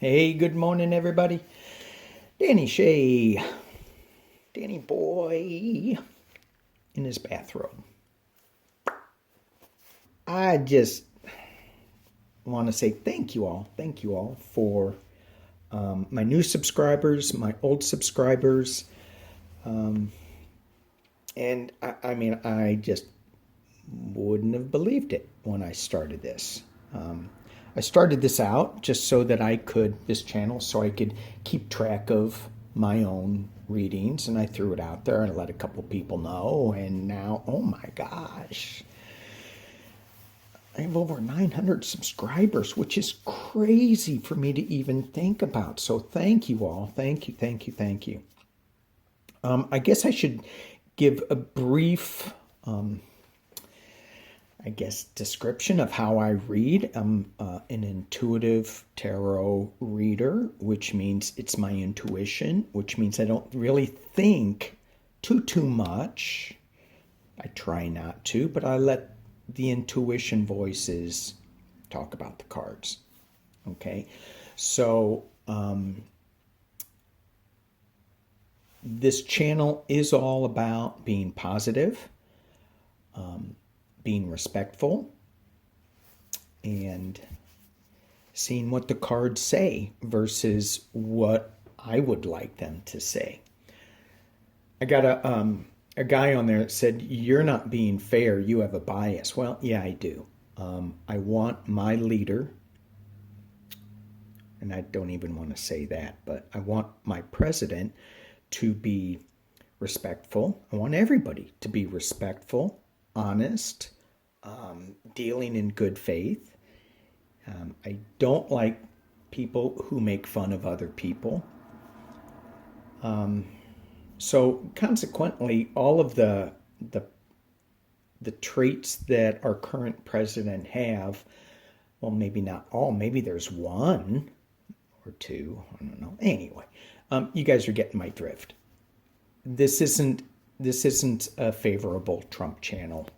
Hey, good morning, everybody. Danny Shea, Danny boy in his bathrobe. I just want to say thank you all for my new subscribers, my old subscribers, and I just wouldn't have believed it when I started this. I started this out just so that this channel, so I could keep track of my own readings, and I threw it out there and let a couple people know, and now, oh my gosh, I have over 900 subscribers, which is crazy for me to even think about. So thank you all. Thank you, thank you, thank you. I guess I should give a brief description of how I read. I'm an intuitive tarot reader, which means it's my intuition, which means I don't really think too much. I try not to, but I let the intuition voices talk about the cards. Okay, so this channel is all about being positive, being respectful, and seeing what the cards say versus what I would like them to say. I got a guy on there that said, "You're not being fair. You have a bias." Well, yeah, I do. I want my leader, and I don't even want to say that, but I want my president to be respectful. I want everybody to be respectful, honest, dealing in good faith. I don't like people who make fun of other people. So consequently, all of the traits that our current president have, well, maybe not all, maybe there's one or two, I don't know. Anyway, you guys are getting my drift. This isn't a favorable Trump channel.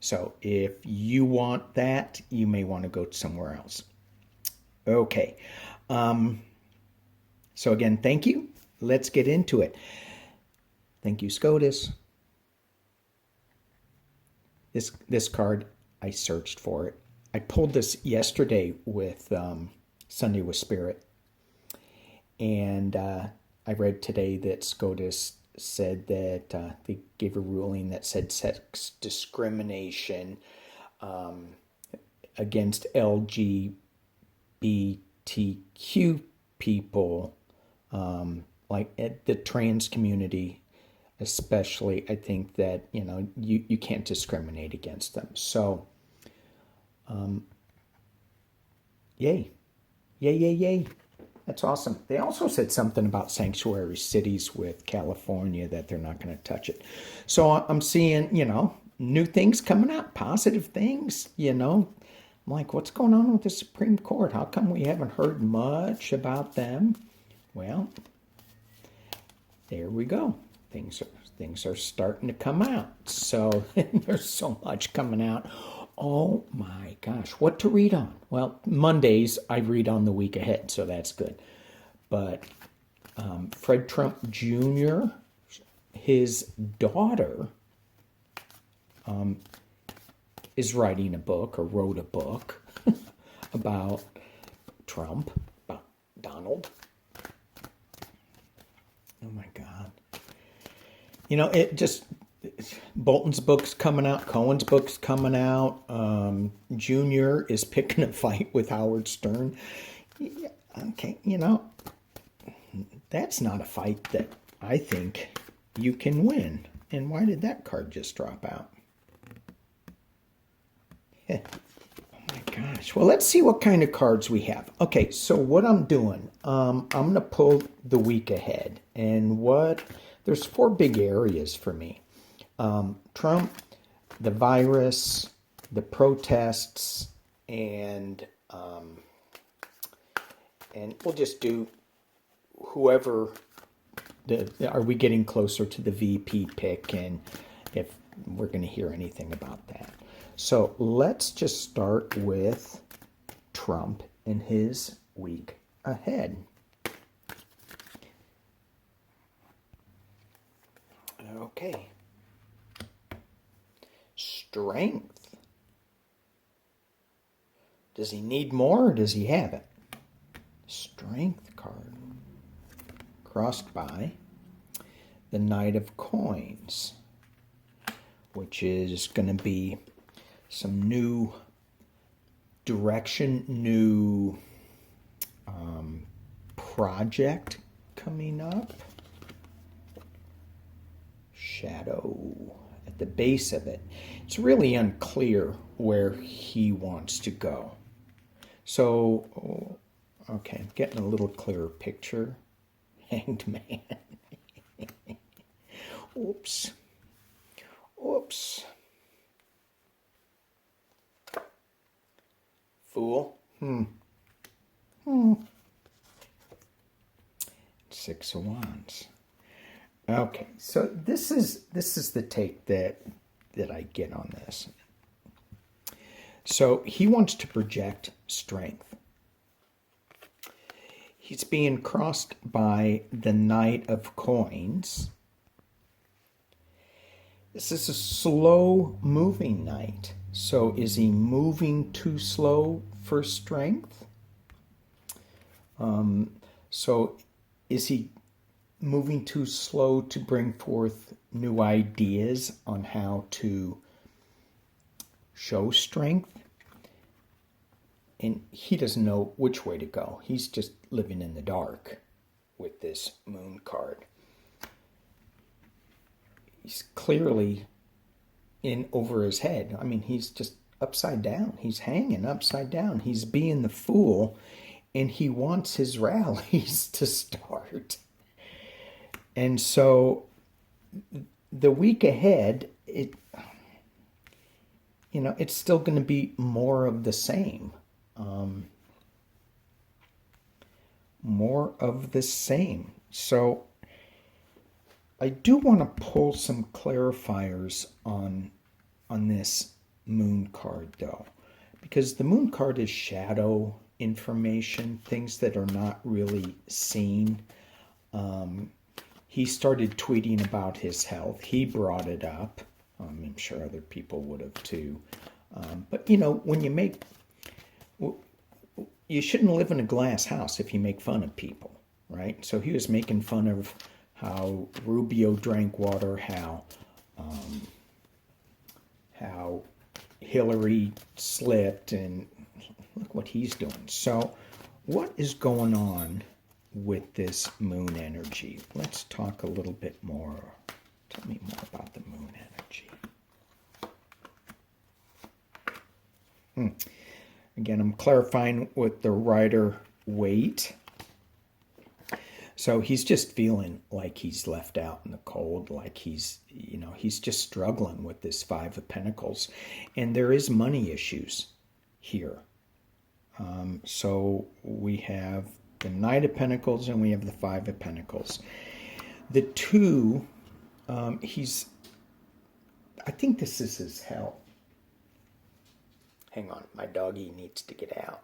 So if you want that, you may want to go somewhere else. Okay. So again, thank you. Let's get into it. Thank you, SCOTUS. This card, I searched for it. I pulled this yesterday with Sunday with Spirit. And I read today that SCOTUS said that they gave a ruling that said sex discrimination against LGBTQ people, like at the trans community especially. I think that you can't discriminate against them. So yay, yay, yay, yay. That's awesome. They also said something about sanctuary cities with California, that they're not going to touch it. So I'm seeing, new things coming out, positive things, I'm like, what's going on with the Supreme Court? How come we haven't heard much about them? Well, there we go. Things are starting to come out. So there's so much coming out. Oh my gosh, what to read on? Well, Mondays I read on the week ahead, so that's good. But Fred Trump Jr., his daughter, is writing a book, or wrote a book, about Trump, about Donald. Oh my God. It just... Bolton's book's coming out. Cohen's book's coming out. Junior is picking a fight with Howard Stern. Yeah, okay, that's not a fight that I think you can win. And why did that card just drop out? Oh my gosh. Well, let's see what kind of cards we have. Okay, so what I'm doing, I'm going to pull the week ahead. And there's 4 big areas for me. Trump, the virus, the protests, and we'll just do whoever. Are we getting closer to the VP pick, and if we're going to hear anything about that? So let's just start with Trump and his week ahead. Okay. Strength. Does he need more or does he have it? Strength card. Crossed by the Knight of Coins, which is going to be some new direction, new project coming up. Shadow at the base of it. It's really unclear where he wants to go. So, okay, I'm getting a little clearer picture. Hanged Man. Oops. Oops. Fool. Six of Wands. Okay, so this is the take that I get on this. So he wants to project strength. He's being crossed by the Knight of Coins. This is a slow moving knight. So is he moving too slow for strength? So is he moving too slow to bring forth new ideas on how to show strength? And he doesn't know which way to go. He's just living in the dark with this moon card. He's clearly in over his head. I mean, he's just upside down. He's hanging upside down. He's being the fool, and he wants his rallies to start. And so the week ahead, it's still going to be more of the same. More of the same. So I do want to pull some clarifiers on this moon card, though, because the moon card is shadow information, things that are not really seen. He started tweeting about his health. He brought it up. I'm sure other people would have too. But when you make, you shouldn't live in a glass house if you make fun of people, right? So he was making fun of how Rubio drank water, how Hillary slipped, and look what he's doing. So what is going on with this moon energy? Let's talk a little bit more. Tell me more about the moon energy. Again, I'm clarifying with the Rider Waite. So he's just feeling like he's left out in the cold, like he's just struggling with this Five of Pentacles. And there is money issues here. So we have the Knight of Pentacles and we have the Five of Pentacles. The two, I think this is his health. Hang on, my doggy needs to get out.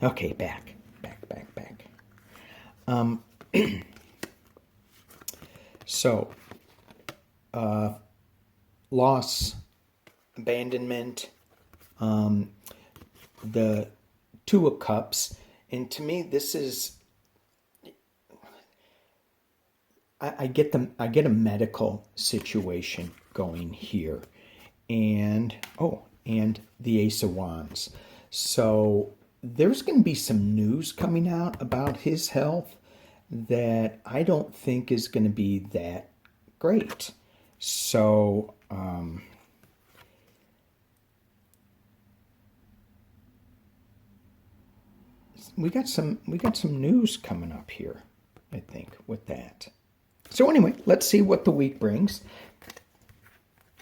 Okay, back. So, loss, abandonment, the Two of Cups, and to me, this is. I get a medical situation going here, and the Ace of Wands. So there's going to be some news coming out about his health that I don't think is going to be that great. So we got some news coming up here, I think, with that. So anyway, let's see what the week brings.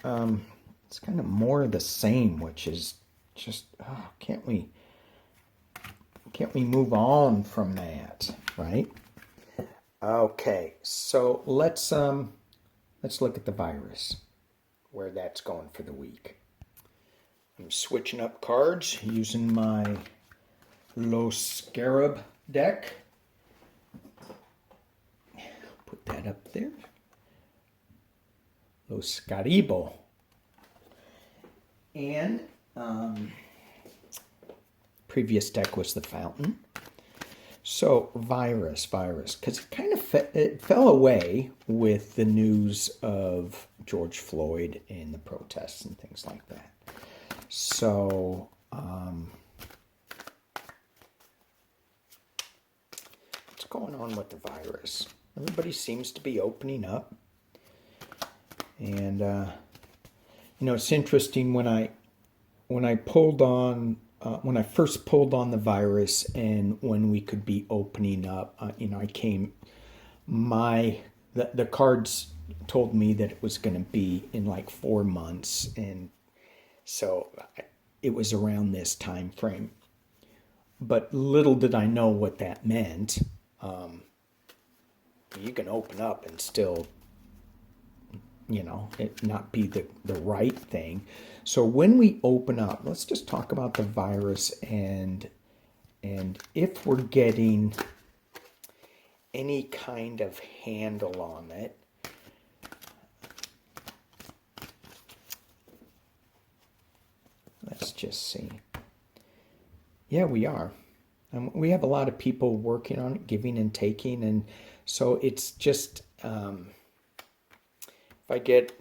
It's kind of more of the same, which is just, can't we move on from that, right? Okay, so let's look at the virus, where that's going for the week. I'm switching up cards using my Los Scarab deck. Put that up there. Los Caribo. And previous deck was the Fountain. So virus, because it kind of it fell away with the news of George Floyd and the protests and things like that. So what's going on with the virus? Everybody seems to be opening up, and it's interesting when I pulled on. When I first pulled on the virus and when we could be opening up, the cards told me that it was going to be in like 4 months. And so it was around this time frame. But little did I know what that meant. You can open up and still it not be the right thing. So when we open up, let's just talk about the virus and if we're getting any kind of handle on it. Let's just see. Yeah, we are. We have a lot of people working on it, giving and taking, and so it's just if I get,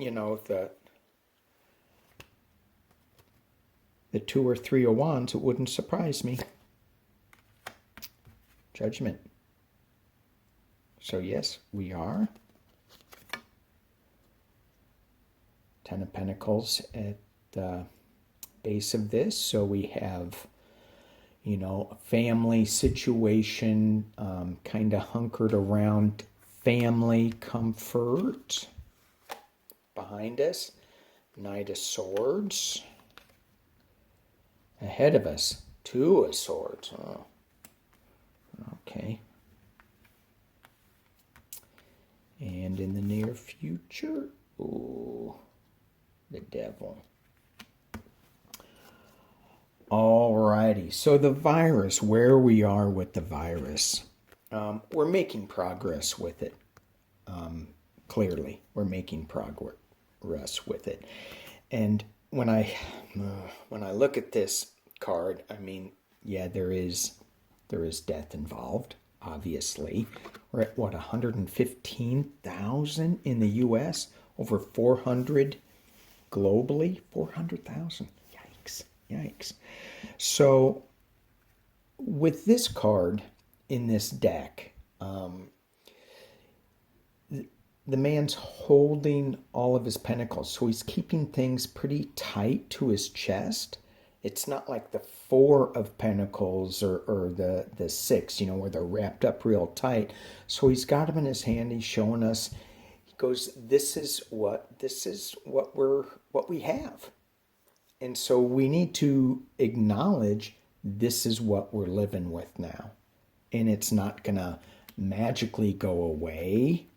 the 2 or 3 of Wands, it wouldn't surprise me. Judgment. So yes, we are. 10 of Pentacles at the base of this. So we have, a family situation, kind of hunkered around family comfort. Behind us, Knight of Swords. Ahead of us, 2 of Swords. Oh, okay. And in the near future, ooh, the Devil. Alrighty, so the virus, where we are with the virus. We're making progress with it. Clearly, we're making progress with it. And when I look at this card, there is death involved, obviously. We're at 115,000 in the US, over 400 globally, 400,000. Yikes. So with this card in this deck, the man's holding all of his pentacles, so he's keeping things pretty tight to his chest. It's not like the 4 of Pentacles or the 6, where they're wrapped up real tight. So he's got them in his hand. He's showing us. He goes, "This is what we have," and so we need to acknowledge this is what we're living with now, and it's not gonna magically go away.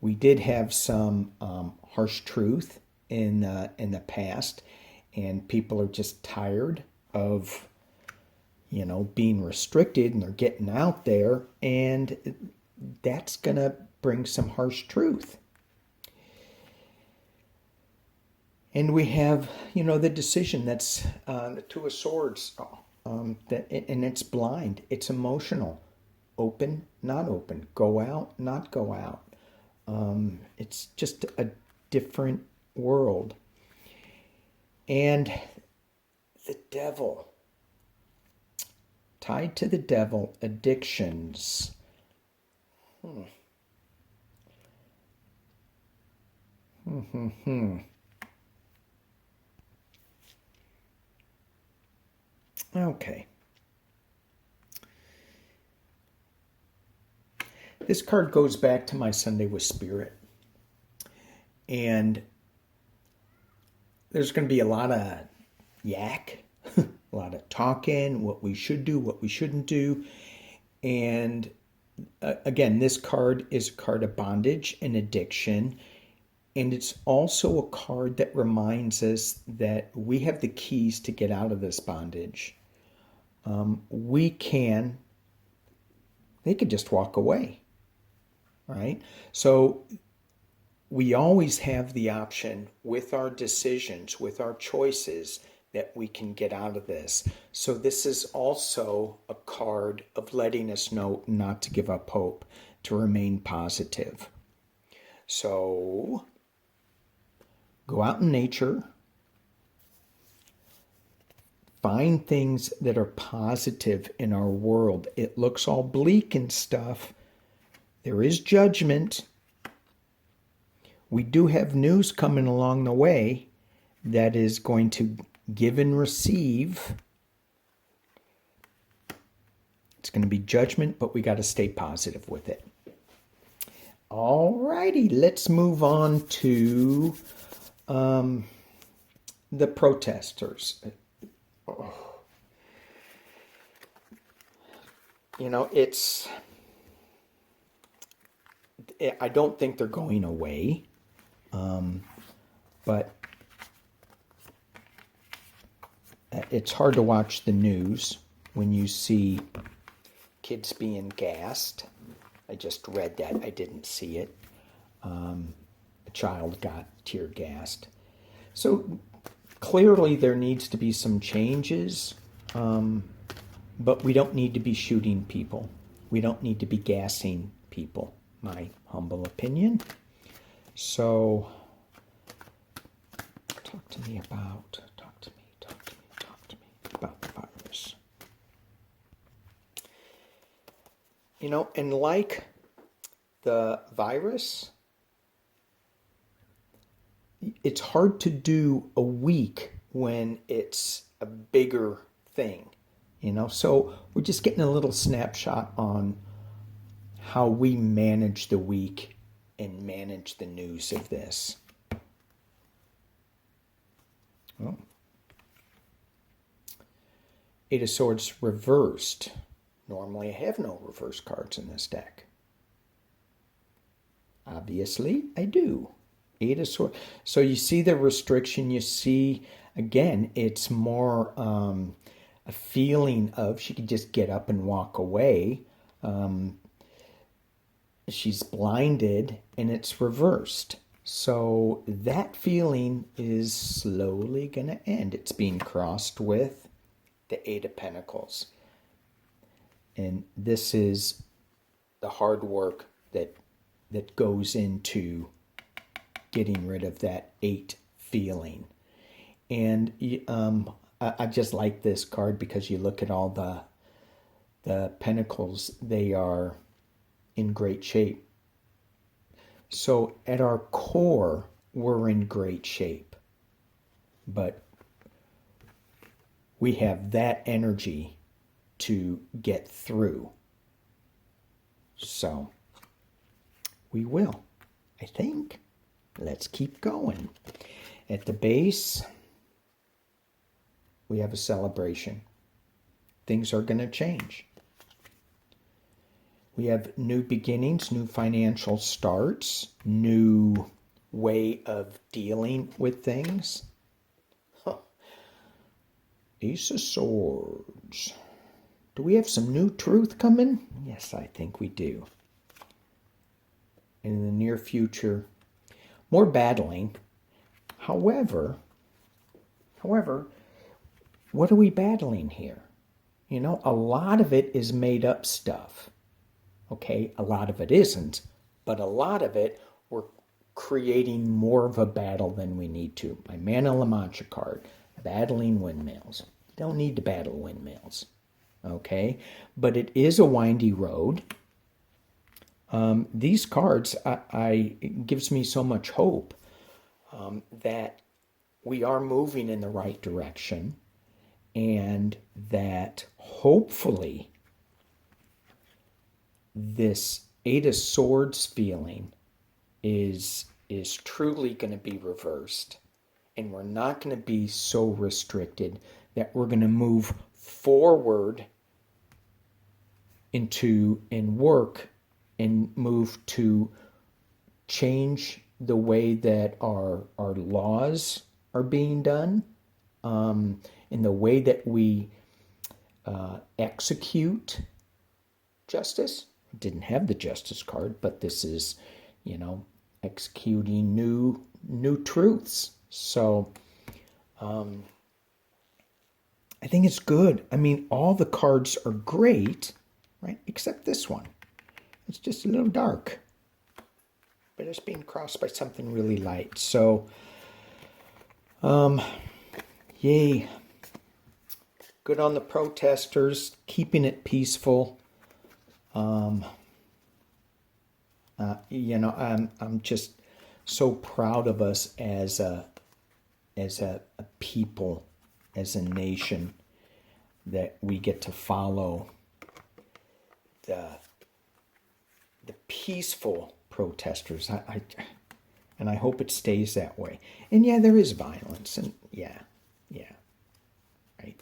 We did have some harsh truth in the past, and people are just tired of, being restricted, and they're getting out there, and that's gonna bring some harsh truth. And we have, the decision that's the 2 of Swords, and it's blind, it's emotional, open, not open, go out, not go out. It's just a different world. And the Devil. Tied to the Devil, addictions. Okay. This card goes back to my Sunday with Spirit. And there's going to be a lot of yak, a lot of talking, what we should do, what we shouldn't do. And again, this card is a card of bondage and addiction. And it's also a card that reminds us that we have the keys to get out of this bondage. We can They could just walk away, right? So we always have the option with our decisions, with our choices, that we can get out of this. So this is also a card of letting us know not to give up hope, to remain positive. So go out in nature, find things that are positive in our world. It looks all bleak and stuff. There is judgment. We do have news coming along the way that is going to give and receive. It's going to be judgment, but we got to stay positive with it. All righty, let's move on to the protesters. You know, I don't think they're going away, but it's hard to watch the news when you see kids being gassed. I just read that. I didn't see it. A child got tear gassed. So clearly there needs to be some changes, but we don't need to be shooting people. We don't need to be gassing people, my humble opinion. So talk to me about the virus. You know, and like the virus, it's hard to do a week when it's a bigger thing, you know. So we're just getting a little snapshot on how we manage the week and manage the news of this. Oh. Eight of Swords reversed. Normally I have no reverse cards in this deck. Obviously I do. Eight of Swords. So you see the restriction. You see, again, it's more a feeling of she could just get up and walk away. She's blinded and it's reversed. So that feeling is slowly going to end. It's being crossed with the Eight of Pentacles. And this is the hard work that goes into getting rid of that 8 feeling. And I just like this card because you look at all the pentacles, they are in great shape. So at our core, we're in great shape. But we have that energy to get through. So we will, I think. Let's keep going. At the base, we have a celebration. Things are going to change. We have new beginnings, new financial starts, new way of dealing with things. Ace of Swords. Do we have some new truth coming? Yes, I think we do. In the near future, more battling. However, what are we battling here? You know, a lot of it is made up stuff. Okay, a lot of it isn't, but a lot of it we're creating more of a battle than we need to. My Mana La Mancha card, battling windmills. You don't need to battle windmills, okay? But it is a windy road. These cards it gives me so much hope that we are moving in the right direction and that hopefully this Eight of Swords feeling is truly going to be reversed, and we're not going to be so restricted that we're going to move forward into and work and move to change the way that our laws are being done, in the way that we execute justice. Didn't have the justice card, but this is, executing new truths. So I think it's good. I mean, all the cards are great, right? Except this one. It's just a little dark, but it's being crossed by something really light. So, yay. Good on the protesters, keeping it peaceful. I'm just so proud of us as a people, as a nation, that we get to follow the peaceful protesters. And I hope it stays that way. And yeah, there is violence, and yeah, right.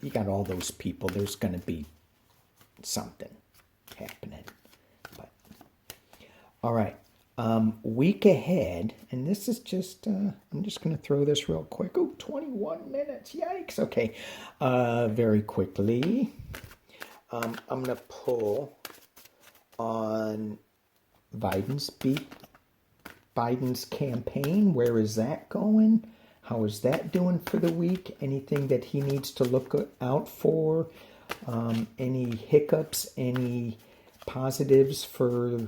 You got all those people. There's going to be something happening. But all right, week ahead, and this is just. I'm just going to throw this real quick. Oh, 21 minutes. Yikes. Okay, very quickly. I'm going to pull on Biden's campaign. Where is that going? How is that doing for the week? Anything that he needs to look out for? Any hiccups? Any positives for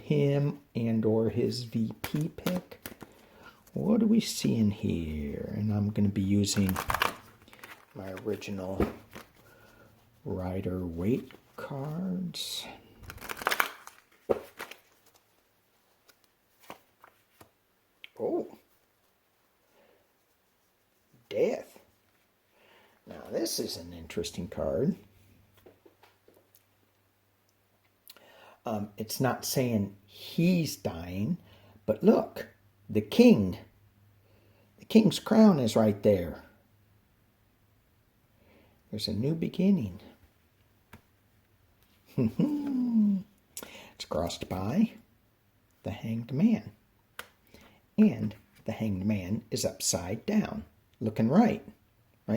him and or his VP pick? What are we seeing here? And I'm going to be using my original Rider-Waite cards. Oh. Death. Now this is an interesting card. It's not saying he's dying, but look, the king's crown is right there. There's a new beginning. It's crossed by the Hanged Man. And the Hanged Man is upside down, looking right?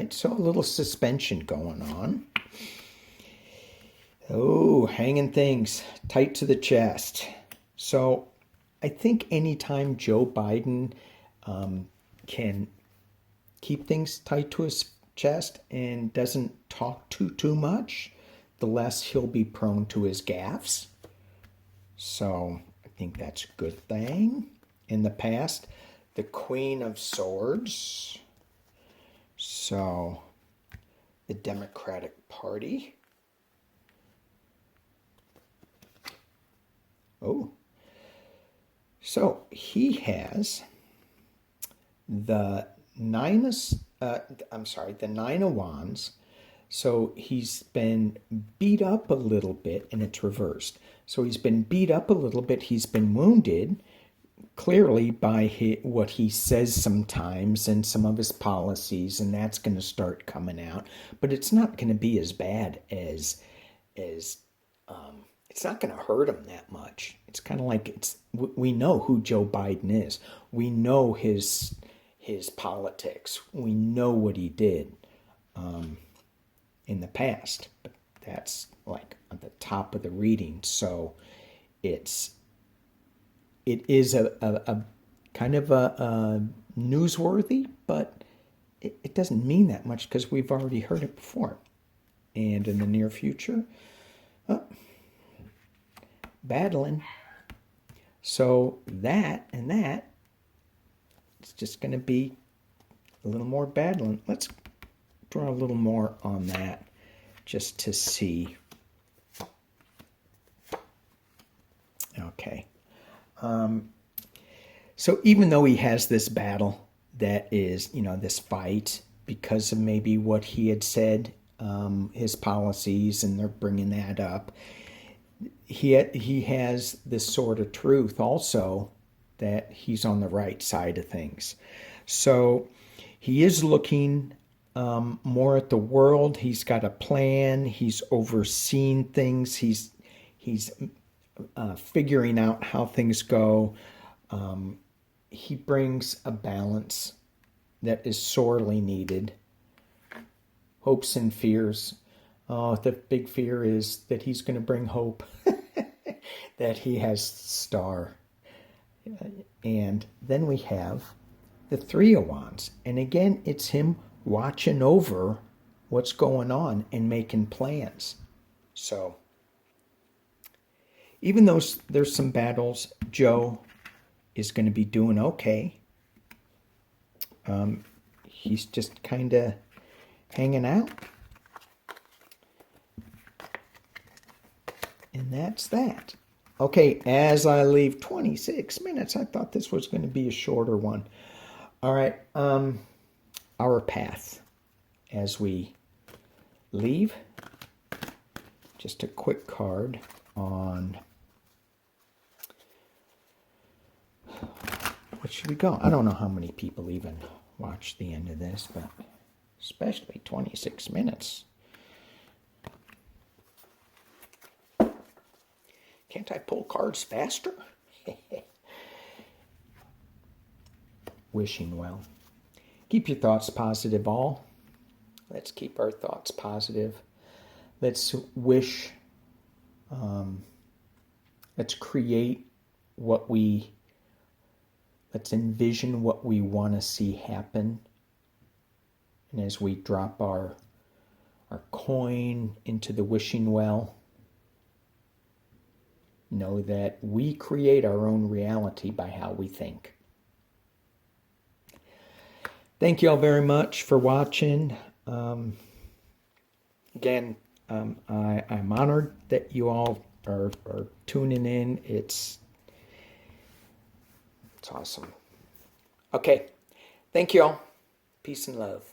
So a little suspension going on. Oh, hanging things tight to the chest. So I think anytime Joe Biden can keep things tight to his chest and doesn't talk too much, the less he'll be prone to his gaffes. So I think that's a good thing. In the past, the Queen of Swords. So, the Democratic Party. Oh. So, he has the Nine of Wands. So, he's been beat up a little bit, and it's reversed. So, he's been beat up a little bit. He's been wounded, clearly by what he says sometimes and some of his policies, and that's going to start coming out. But it's not going to be as bad as it's not going to hurt him that much. It's kind of like we know who Joe Biden is. We know his politics. We know what he did in the past. But that's like at the top of the reading. So it is a kind of a newsworthy, but it doesn't mean that much because we've already heard it before. And in the near future, battling. So that and that, it's just going to be a little more battling. Let's draw a little more on that just to see. Okay. So even though he has this battle that is, this fight because of maybe what he had said, his policies, and they're bringing that up, he has this sort of truth also that he's on the right side of things. So he is looking more at the world. He's got a plan. He's overseeing things. He's figuring out how things go. He brings a balance that is sorely needed. Hopes and fears. Oh, the big fear is that he's going to bring hope. that he has star. And then we have the Three of Wands. And again, it's him watching over what's going on and making plans. So, even though there's some battles, Joe is going to be doing okay. He's just kind of hanging out. And that's that. Okay, as I leave 26 minutes, I thought this was going to be a shorter one. All right, our path as we leave. Just a quick card on what should we go? I don't know how many people even watch the end of this, but especially 26 minutes. Can't I pull cards faster? Wishing well. Keep your thoughts positive, all. Let's keep our thoughts positive. Let's wish, let's create let's envision what we want to see happen. And as we drop our coin into the wishing well, know that we create our own reality by how we think. Thank you all very much for watching. Again, I'm honored that you all are tuning in. It's awesome. Okay. Thank you all. Peace and love.